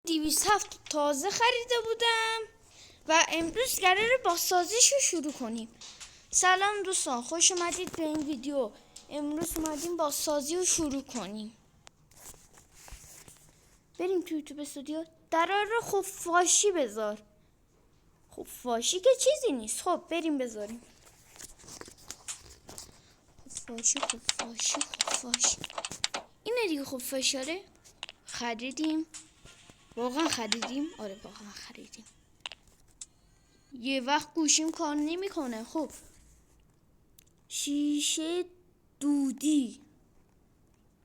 207 تازه خریده بودم و امروز قراره بازسازیشو شروع کنیم. سلام دوستان، خوش اومدید به این ویدیو. امروز اومدیم بازسازی رو شروع کنیم. بریم تو یوتیوب استودیو. درا رو خفاشی بذار. خفاشی که چیزی نیست. خب بریم بذاریم. خفاشی. اینه دیگه خفاشی. آره خریدیم. واقعا خریدیم. آره واقعا خریدیم. یه وقت گوشیم کار نمیکنه. خب شیشه دودی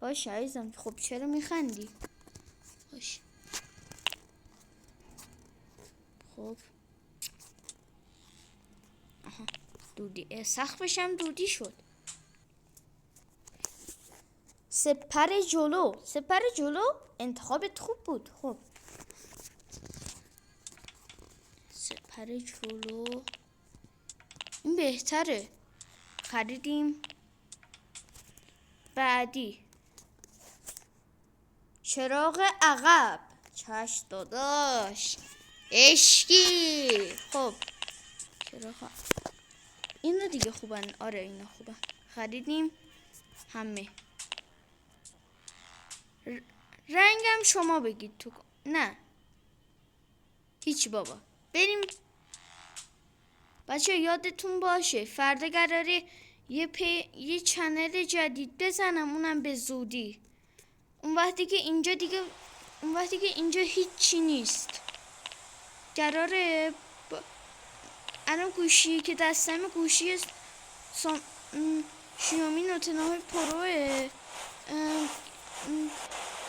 باشه عزیزم. خب چرا میخندی؟ باشه. خب آها دودی. سقفش هم دودی شد. سپر جلو انتخابت خوب بود. خب سپر جلو این بهتره. خریدیم. بعدی چراغ عقب. چش داداش عشقی. خب چراغ اینا دیگه خوبن. آره اینا خوبن. خریدیم همه. رنگم شما بگید تو. نه هیچ بابا. بریم بچه یادتون باشه فردا قراره یه چنل جدید بزنم، اونم به زودی. اون وقتی که اینجا هیچی نیست. قراره الان گوشی که دستم گوشی شیائومی نوت 9 پروه.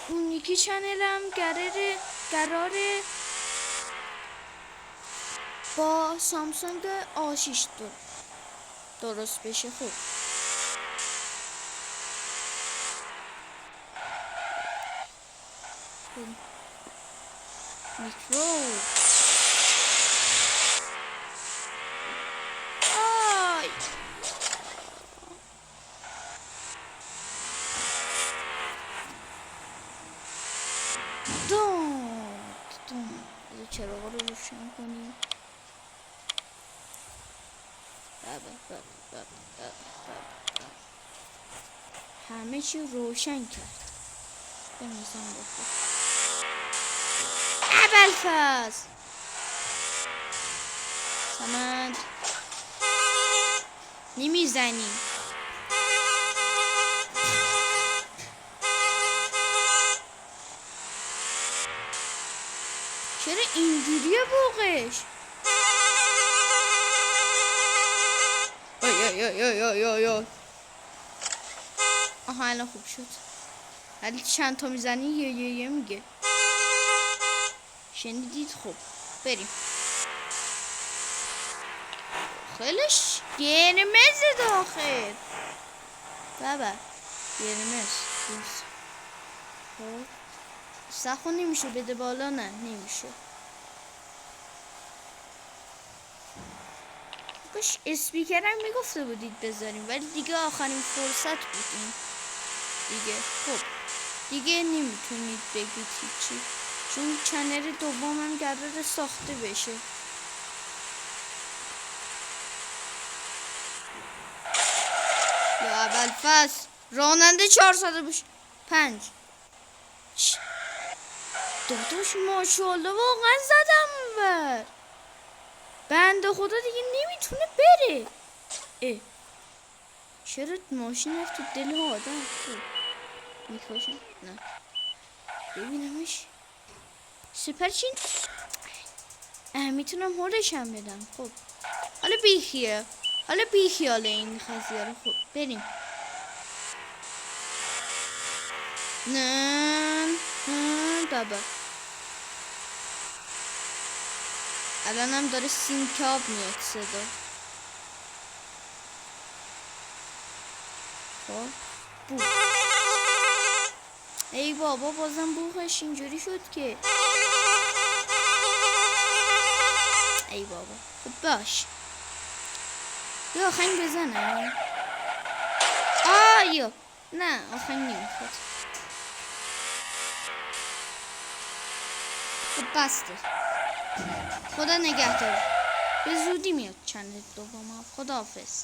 اون یکی چنلم قراره با سامسونگ A6 درست بشه. خب میکرو آی چراغ رو روشن کنیم. همه چی روشن کرد. بمیزم بخور ابوالفضل سمند نمیزنی. چرا اینجوریه بوقش؟ یا آها الان خوب شد. ولی چند تا میزنی یه میگه. شنیدید؟ خب بریم. خیلیش گرمز داخل. بابا گرمز. خب سخن نمیشه بده بالا. نه نمیشه. کاش اسپیکرم میگفته بودید بذاریم، ولی دیگه آخرین فرصت بودیم دیگه. خب دیگه نمیتونید بگید هیچی، چون چنل دومم قراره ساخته بشه. یا ابوالفضل راننده 405 داداش ماشاءالله واقعا زدم بر بنده خدا دیگه نمیتونه بره. چرا ماشین رفت تو دل آدم؟ میکشم نه ببینمش. سپر چین میتونم هولش هم بدم. خب حالا بیخیال این قضیه رو. خب بریم. نه بابا الانم داره سینکاب میاد صدا. خب بو ای بابا بازم بوخش اینجوری شد که ای بابا. خب باش یه آخنگ بزنم. آیا نه آخنگ نمیخواد. خب بسته. خدا نگهدار. به زودی میاد چنل دومم. خداحافظ.